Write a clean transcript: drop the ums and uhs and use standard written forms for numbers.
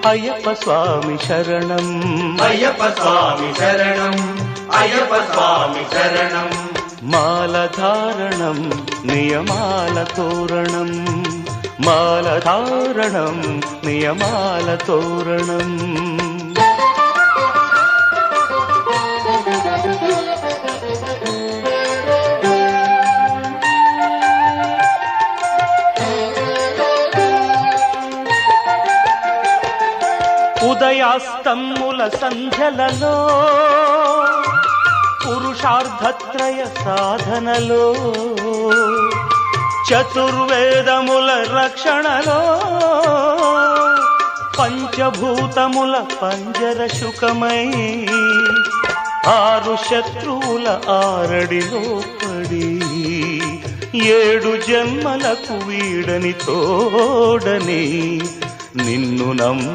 అయ్యప్ప స్వామి శరణం, అయ్యప్ప స్వామి శరణం, అయ్యప్ప స్వామి శరణం. మాలధారణం నియమాల తోరణం, మాలధారణం నియమాల తోరణం. ఉదయాస్తమ్ముల సంధ్యలలో పురుషార్థత్రయ సాధనలో, చతుర్వేదముల రక్షణలో, పంచభూతముల పంజర శుకమై, ఆరు శత్రువుల ఆరడిలో పడి, 7 జన్మలకు వీడని తోడని నిన్ను